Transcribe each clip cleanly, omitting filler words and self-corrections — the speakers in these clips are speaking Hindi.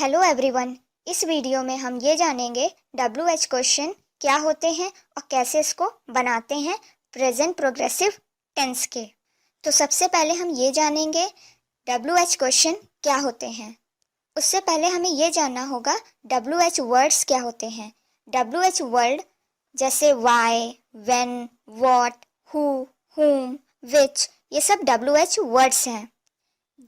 Hello everyone. इस वीडियो में हम ये जानेंगे WH क्वेश्चन क्या होते हैं और कैसे इसको बनाते हैं प्रेजेंट प्रोग्रेसिव टेंस के। तो सबसे पहले हम ये जानेंगे WH क्वेश्चन क्या होते हैं। उससे पहले हमें ये जानना होगा WH वर्ड्स क्या होते हैं। WH वर्ड जैसे why, when, what, who, whom, which, ये सब WH वर्ड्स हैं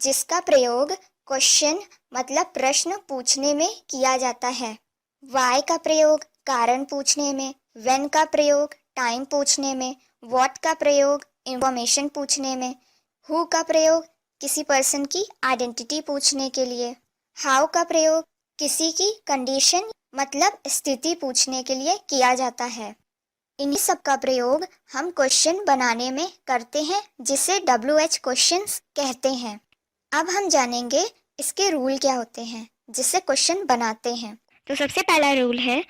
जिसका प्रयोग क्वेश्चन मतलब प्रश्न पूछने में किया जाता है। वाई का प्रयोग कारण पूछने में, व्हेन का प्रयोग टाइम पूछने में, व्हाट का प्रयोग इंफॉर्मेशन पूछने में, हु का प्रयोग किसी पर्सन की आइडेंटिटी पूछने के लिए, हाउ का प्रयोग किसी की कंडीशन मतलब स्थिति पूछने के लिए किया जाता है। इन्हीं सब का प्रयोग हम क्वेश्चन बनाने में करते हैं जिसे WH क्वेश्चंस कहते हैं। अब हम जानेंगे इसके रूल क्या होते हैं जिससे क्वेश्चन बनाते हैं। तो सबसे पहला रूल है,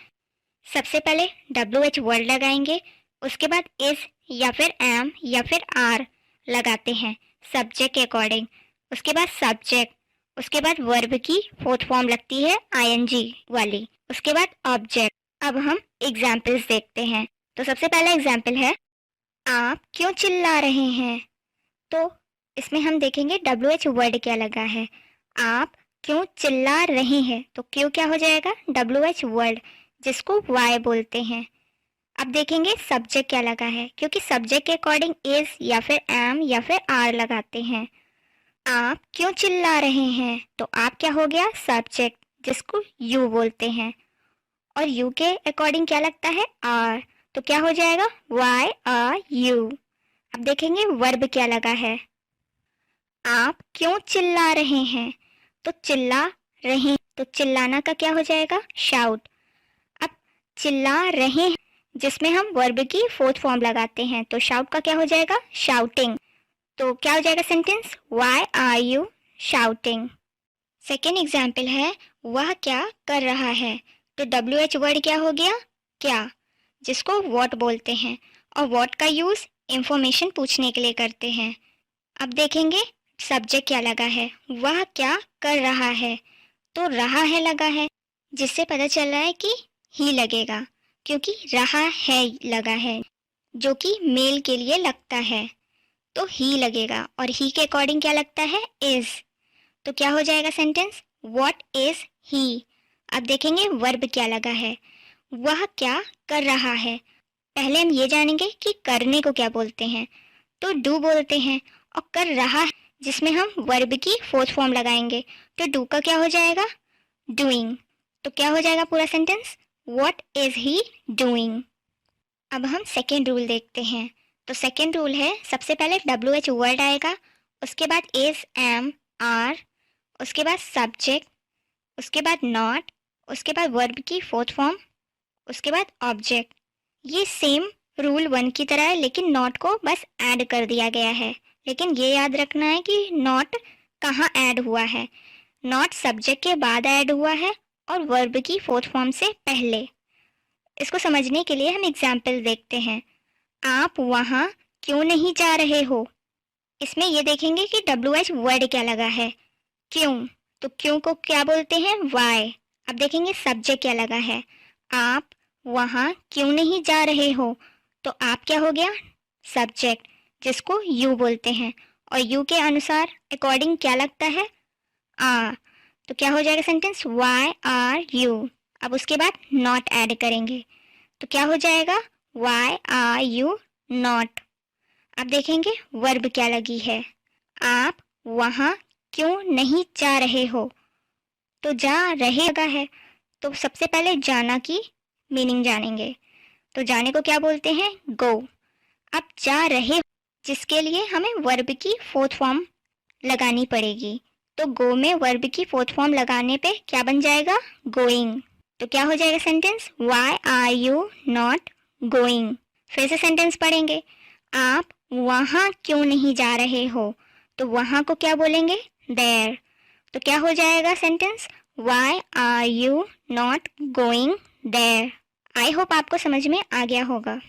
सबसे पहले WH वर्ड लगाएंगे, उसके बाद इज या फिर एम या फिर आर लगाते हैं सब्जेक्ट के अकॉर्डिंग। उसके बाद सब्जेक्ट, उसके बाद वर्ब की फोर्थ फॉर्म लगती है ING वाली, उसके बाद ऑब्जेक्ट। अब हम एग्जाम्पल्स देखते हैं। तो सबसे पहला एग्जाम्पल है, आप क्यों चिल्ला रहे हैं। तो इसमें हम देखेंगे WH वर्ड क्या लगा है। आप क्यों चिल्ला रहे हैं, तो क्यों क्या हो जाएगा WH वर्ड जिसको वाई बोलते हैं। अब देखेंगे सब्जेक्ट क्या लगा है, क्योंकि सब्जेक्ट के अकॉर्डिंग इज या फिर एम या फिर आर लगाते हैं। आप क्यों चिल्ला रहे हैं, तो आप क्या हो गया सब्जेक्ट जिसको यू बोलते हैं, और यू के अकॉर्डिंग क्या लगता है आर, तो क्या हो जाएगा वाई आर यू। अब देखेंगे वर्ब क्या लगा है, आप क्यों चिल्ला रहे हैं, तो चिल्ला रहे, तो चिल्लाना का क्या हो जाएगा शाउट। अब चिल्ला रहे हैं जिसमें हम वर्ब की फोर्थ फॉर्म लगाते हैं, तो शाउट का क्या हो जाएगा शाउटिंग। तो क्या हो जाएगा sentence, why are you shouting. Second example है, वह क्या कर रहा है। तो WH वर्ड क्या हो गया क्या, जिसको व्हाट बोलते हैं, और व्हाट का यूज इंफॉर्मेशन पूछने के लिए करते हैं। अब देखेंगे सब्जेक्ट क्या लगा है, वह क्या कर रहा है, तो रहा है लगा है जिससे पता चल रहा है कि ही लगेगा, क्योंकि रहा है लगा है जो कि मेल के लिए लगता है, तो ही लगेगा, और ही के अकॉर्डिंग क्या लगता है इज, तो क्या हो जाएगा सेंटेंस व्हाट इज ही। अब देखेंगे वर्ब क्या लगा है, वह क्या कर रहा है। पहले हम ये जानेंगे कि करने को क्या बोलते हैं, तो डू बोलते हैं, और कर रहा है जिसमें हम वर्ब की फोर्थ फॉर्म लगाएंगे, तो डू का क्या हो जाएगा डूइंग। तो क्या हो जाएगा पूरा sentence, what is he doing. अब हम सेकेंड रूल देखते हैं। तो सेकेंड रूल है, सबसे पहले WH वर्ड आएगा, उसके बाद इज एम आर, उसके बाद सब्जेक्ट, उसके बाद नॉट, उसके बाद वर्ब की फोर्थ फॉर्म, उसके बाद ऑब्जेक्ट। ये सेम रूल 1 की तरह है, लेकिन नॉट को बस ऐड कर दिया गया है। लेकिन ये याद रखना है कि नॉट कहाँ ऐड हुआ है, नॉट सब्जेक्ट के बाद ऐड हुआ है और वर्ब की फोर्थ फॉर्म से पहले। इसको समझने के लिए हम एग्जाम्पल देखते हैं। आप वहाँ क्यों नहीं जा रहे हो। इसमें ये देखेंगे कि WH वर्ड क्या लगा है क्यों, तो क्यों को क्या बोलते हैं वाई। अब देखेंगे सब्जेक्ट क्या लगा है, आप वहाँ क्यों नहीं जा रहे हो, तो आप क्या हो गया सब्जेक्ट जिसको यू बोलते हैं, और यू के अनुसार अकॉर्डिंग क्या लगता है आर, तो क्या हो जाएगा सेंटेंस वाई आर यू। अब उसके बाद नॉट ऐड करेंगे, तो क्या हो जाएगा वाई आर यू नॉट। अब देखेंगे वर्ब क्या लगी है, आप वहाँ क्यों नहीं जा रहे हो, तो जा रहे लगा है, तो सबसे पहले जाना की मीनिंग जानेंगे। तो जाने को क्या बोलते हैं गो। अब जा रहे जिसके लिए हमें वर्ब की फोर्थ फॉर्म लगानी पड़ेगी, तो गो में वर्ब की फोर्थ फॉर्म लगाने पे क्या बन जाएगा गोइंग। तो क्या हो जाएगा sentence why are you not going. फिर से सेंटेंस पढ़ेंगे, आप वहाँ क्यों नहीं जा रहे हो, तो वहाँ को क्या बोलेंगे देयर, तो क्या हो जाएगा sentence why are you not going there. I hope आपको समझ में आ गया होगा।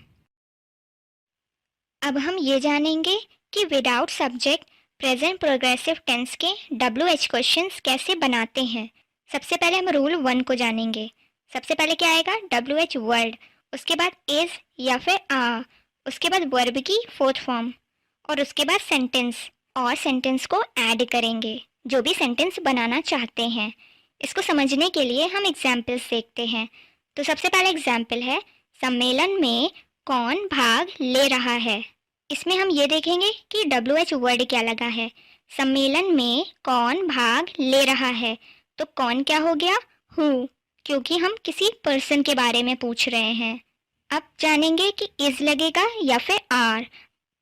अब हम ये जानेंगे कि without subject present progressive tense के WH क्वेश्चंस कैसे बनाते हैं। सबसे पहले हम रूल 1 को जानेंगे। सबसे पहले क्या आएगा, WH वर्ड, उसके बाद इज या फिर आ, उसके बाद वर्ब की फोर्थ फॉर्म और उसके बाद सेंटेंस, और सेंटेंस को ऐड करेंगे जो भी सेंटेंस बनाना चाहते हैं। इसको समझने के लिए हम एग्जाम्पल्स देखते हैं। तो सबसे पहला एग्जाम्पल है, सम्मेलन में कौन भाग ले रहा है। इसमें हम ये देखेंगे कि WH वर्ड क्या लगा है। सम्मेलन में कौन भाग ले रहा है, तो कौन क्या हो गया, हु, क्योंकि हम किसी पर्सन के बारे में पूछ रहे हैं। अब जानेंगे कि इज लगेगा या फिर आर।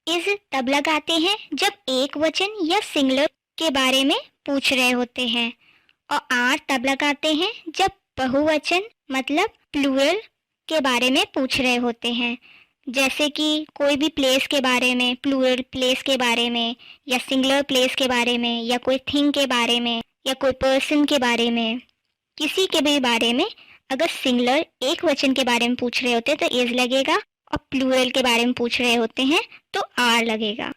इज तब लगाते हैं जब एक वचन या सिंगुलर के बारे में पूछ रहे होते हैं, और आर तब लगाते हैं जब बहुवचन मतलब प्लूरल के बारे में पूछ रहे होते हैं। जैसे कि कोई भी प्लेस के बारे में, प्लूरल प्लेस के बारे में, या सिंगुलर प्लेस के बारे में, या कोई थिंग के बारे में, या कोई पर्सन के बारे में, किसी के भी बारे में अगर सिंगुलर एक वचन के बारे में पूछ रहे होते हैं तो इज लगेगा, और प्लूरल के बारे में पूछ रहे होते हैं तो आर लगेगा।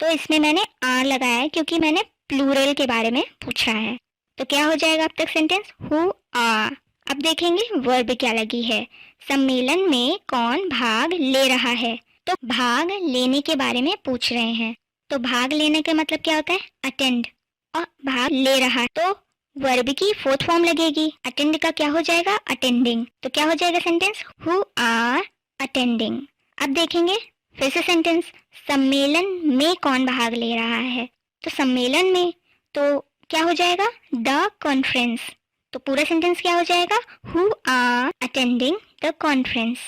तो इसमें मैंने आर लगाया है क्योंकि मैंने प्लूरल के बारे में पूछा है। तो क्या हो जाएगा अब तक सेंटेंस, हु आर। अब देखेंगे वर्ब क्या लगी है। सम्मेलन में कौन भाग ले रहा है, तो भाग लेने के बारे में पूछ रहे हैं। तो भाग लेने का मतलब क्या होता है, अटेंड, और भाग ले रहा है तो वर्ब की फोर्थ फॉर्म लगेगी। अटेंड का क्या हो जाएगा, अटेंडिंग। तो क्या हो जाएगा सेंटेंस, हु आर अटेंडिंग। अब देखेंगे फिर से सेंटेंस, सम्मेलन में कौन भाग ले रहा है, तो सम्मेलन में तो क्या हो जाएगा, द कॉन्फ्रेंस। तो पूरा सेंटेंस क्या हो जाएगा, who are attending the conference.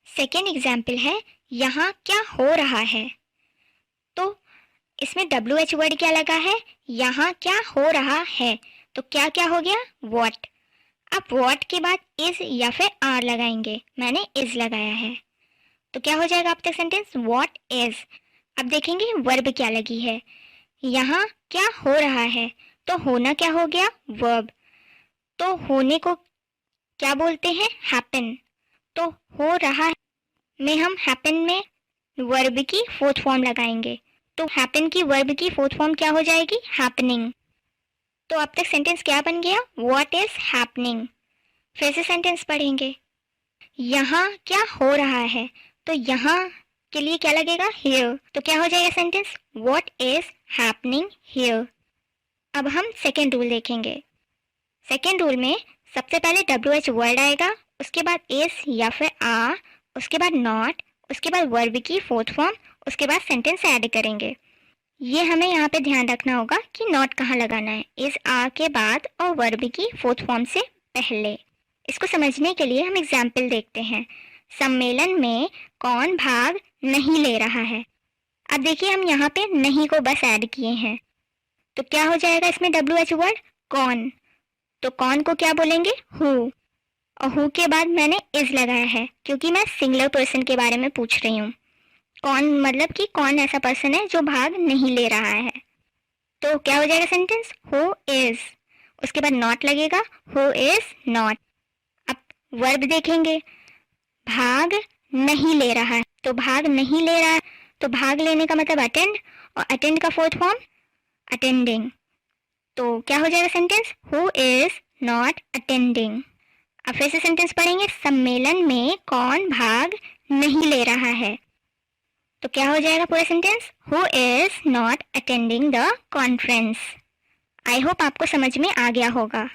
Second example है, यहाँ क्या हो रहा है। तो इसमें WH वर्ड क्या लगा है, यहाँ क्या हो रहा है, तो क्या क्या हो गया, व्हाट। अब व्हाट के बाद इज या फिर आर लगाएंगे, मैंने इज लगाया है। तो क्या हो जाएगा अब तक सेंटेंस, व्हाट इज। अब देखेंगे वर्ब क्या लगी है, यहाँ क्या हो रहा है, तो होना क्या हो गया, वर्ब। तो होने को क्या बोलते हैं, हैपन। तो हो रहा में हम हैपन में वर्ब की फोर्थ फॉर्म लगाएंगे, तो हैपन की वर्ब की फोर्थ फॉर्म क्या हो जाएगी, हैपनिंग। तो अब तक सेंटेंस क्या बन गया, व्हाट इज हैपनिंग। फिर से सेंटेंस पढ़ेंगे, यहाँ क्या हो रहा है, तो यहाँ के लिए क्या लगेगा, हियर। तो क्या हो जाएगा sentence, what is happening here. अब हम सेकेंड रूल देखेंगे। सेकेंड रूल में सबसे पहले WH वर्ड आएगा, उसके बाद इज या फिर आ, उसके बाद नॉट, उसके बाद वर्ब की फोर्थ फॉर्म, उसके बाद सेंटेंस ऐड करेंगे। ये हमें यहाँ पे ध्यान रखना होगा कि नॉट कहाँ लगाना है, इज आ के बाद और वर्ब की फोर्थ फॉर्म से पहले। इसको समझने के लिए हम एग्जाम्पल देखते हैं। सम्मेलन में कौन भाग नहीं ले रहा है। अब देखिए हम यहाँ पे नहीं को बस ऐड किए हैं, तो क्या हो जाएगा इसमें WH वर्ड, कौन। तो कौन को क्या बोलेंगे, हु, और हु के बाद मैंने इज लगाया है क्योंकि मैं सिंगुलर पर्सन के बारे में पूछ रही हूँ। कौन मतलब कि कौन ऐसा पर्सन है जो भाग नहीं ले रहा है। तो क्या हो जाएगा सेंटेंस, हु इज, उसके बाद नॉट लगेगा, हु इज नॉट। अब वर्ब देखेंगे, भाग नहीं ले रहा है, तो भाग नहीं ले रहा है तो भाग लेने का मतलब अटेंड, और अटेंड का फोर्थ फॉर्म अटेंडिंग। तो क्या हो जाएगा sentence, who is not attending. अब फिर से सेंटेंस पढ़ेंगे, सम्मेलन में कौन भाग नहीं ले रहा है। तो क्या हो जाएगा पूरा sentence, who is not attending the conference. I hope आपको समझ में आ गया होगा।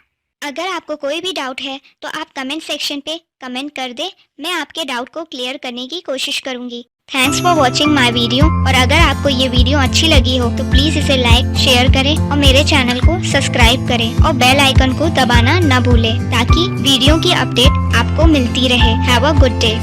अगर आपको कोई भी डाउट है तो आप कमेंट सेक्शन पे कमेंट कर दे, मैं आपके डाउट को क्लियर करने की कोशिश करूंगी। Thanks for watching my video. और अगर आपको ये वीडियो अच्छी लगी हो तो प्लीज़ इसे लाइक शेयर करें और मेरे चैनल को सब्सक्राइब करें और बेल आइकन को दबाना ना भूलें ताकि वीडियो की अपडेट आपको मिलती रहे। Have a good day.